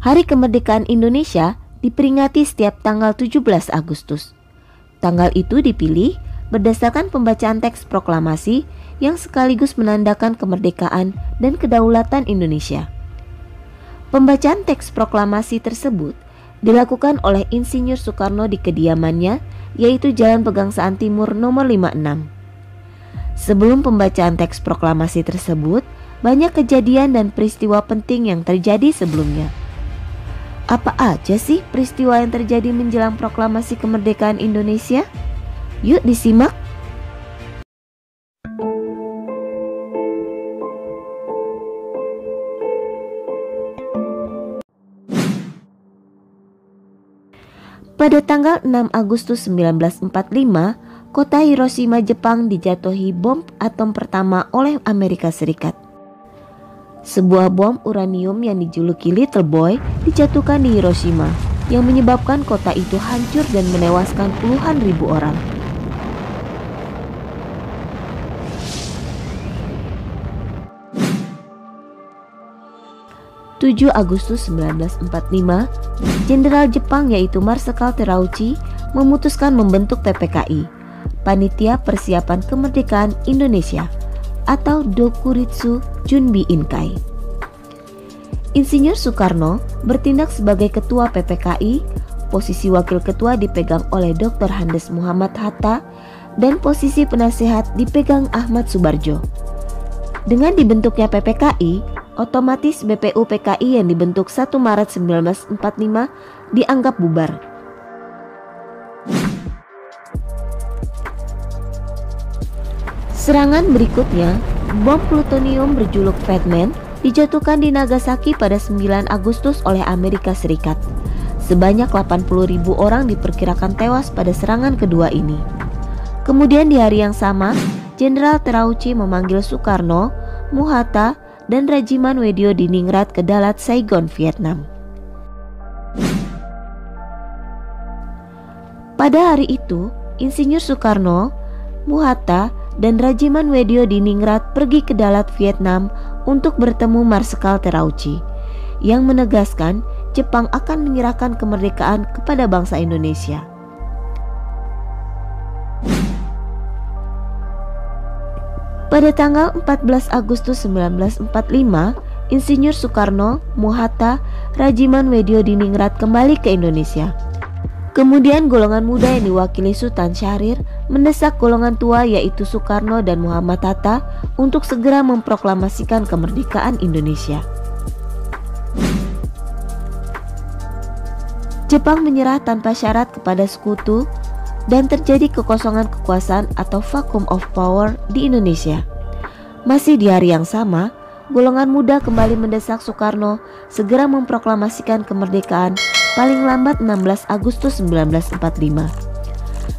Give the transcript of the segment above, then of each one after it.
Hari Kemerdekaan Indonesia diperingati setiap tanggal 17 Agustus. Tanggal itu dipilih berdasarkan pembacaan teks proklamasi yang sekaligus menandakan kemerdekaan dan kedaulatan Indonesia. Pembacaan teks proklamasi tersebut dilakukan oleh Insinyur Soekarno di kediamannya, yaitu Jalan Pegangsaan Timur nomor 56. Sebelum pembacaan teks proklamasi tersebut, banyak kejadian dan peristiwa penting yang terjadi sebelumnya. Apa aja sih peristiwa yang terjadi menjelang proklamasi kemerdekaan Indonesia? Yuk disimak. Pada tanggal 6 Agustus 1945, kota Hiroshima, Jepang dijatuhi bom atom pertama oleh Amerika Serikat. Sebuah bom uranium yang dijuluki Little Boy dijatuhkan di Hiroshima, yang menyebabkan kota itu hancur dan menewaskan puluhan ribu orang. (7 Agustus 1945), Jenderal Jepang yaitu Marsekal Terauchi memutuskan membentuk PPKI, Panitia Persiapan Kemerdekaan Indonesia, atau Dokuritsu Junbi Inkai. Insinyur Soekarno bertindak sebagai ketua PPKI, posisi wakil ketua dipegang oleh Dr. Handes Muhammad Hatta, dan posisi penasehat dipegang Ahmad Subarjo. Dengan dibentuknya PPKI, otomatis BPU PKI yang dibentuk 1 Maret 1945 dianggap bubar. Serangan berikutnya, bom plutonium berjuluk Fat Man dijatuhkan di Nagasaki pada 9 Agustus oleh Amerika Serikat. Sebanyak 80.000 orang diperkirakan tewas pada serangan kedua ini. Kemudian di hari yang sama, Jenderal Terauchi memanggil Soekarno, Muhatta, dan Rajiman Wedyo Diningrat ke Dalat, Saigon, Vietnam. Pada hari itu, Insinyur Soekarno, Muhatta, dan Rajiman Wedyo Diningrat pergi ke Dalat, Vietnam untuk bertemu Marsekal Terauchi yang menegaskan Jepang akan menyerahkan kemerdekaan kepada bangsa Indonesia. Pada tanggal 14 Agustus 1945, Insinyur Soekarno, Muhatta, Rajiman Wedyo Diningrat kembali ke Indonesia. Kemudian golongan muda yang diwakili Sultan Syahrir mendesak golongan tua yaitu Soekarno dan Muhammad Hatta untuk segera memproklamasikan kemerdekaan Indonesia. Jepang menyerah tanpa syarat kepada sekutu dan terjadi kekosongan kekuasaan atau vacuum of power di Indonesia. Masih di hari yang sama, golongan muda kembali mendesak Soekarno segera memproklamasikan kemerdekaan paling lambat 16 Agustus 1945.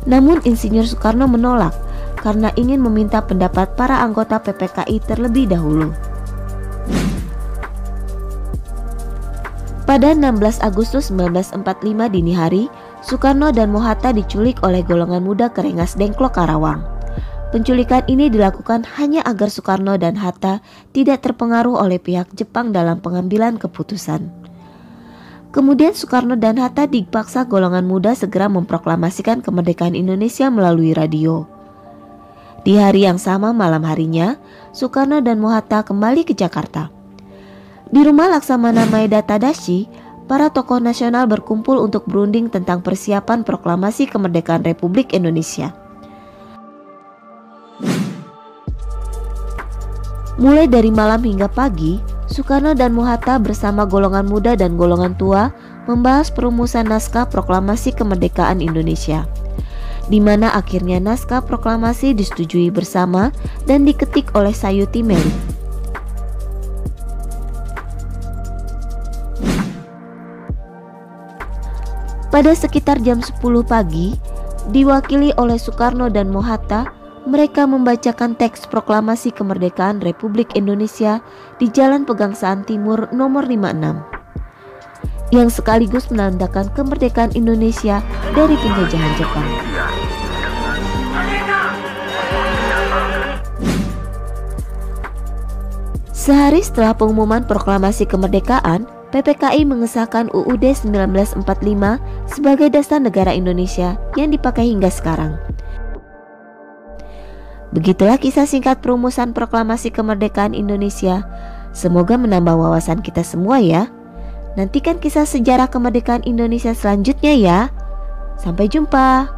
Namun Insinyur Soekarno menolak karena ingin meminta pendapat para anggota PPKI terlebih dahulu. Pada 16 Agustus 1945 dini hari, Soekarno dan Muhatta diculik oleh golongan muda ke Rengas Dengklok, Karawang. Penculikan ini dilakukan hanya agar Soekarno dan Hatta tidak terpengaruh oleh pihak Jepang dalam pengambilan keputusan. Kemudian Soekarno dan Hatta dipaksa golongan muda segera memproklamasikan kemerdekaan Indonesia melalui radio. Di hari yang sama malam harinya, Soekarno dan Muhatta kembali ke Jakarta. Di rumah Laksamana Maeda Tadashi, para tokoh nasional berkumpul untuk berunding tentang persiapan proklamasi kemerdekaan Republik Indonesia. Mulai dari malam hingga pagi, Soekarno dan Muhatta bersama golongan muda dan golongan tua membahas perumusan naskah proklamasi kemerdekaan Indonesia, di mana akhirnya naskah proklamasi disetujui bersama dan diketik oleh Sayuti Melik. Pada sekitar jam 10 pagi, diwakili oleh Soekarno dan Muhatta, mereka membacakan teks proklamasi kemerdekaan Republik Indonesia di Jalan Pegangsaan Timur nomor 56, yang sekaligus menandakan kemerdekaan Indonesia dari penjajahan Jepang. Sehari setelah pengumuman proklamasi kemerdekaan, PPKI mengesahkan UUD 1945 sebagai dasar negara Indonesia yang dipakai hingga sekarang. Begitulah kisah singkat perumusan proklamasi kemerdekaan Indonesia. Semoga menambah wawasan kita semua ya. Nantikan kisah sejarah kemerdekaan Indonesia selanjutnya ya. Sampai jumpa.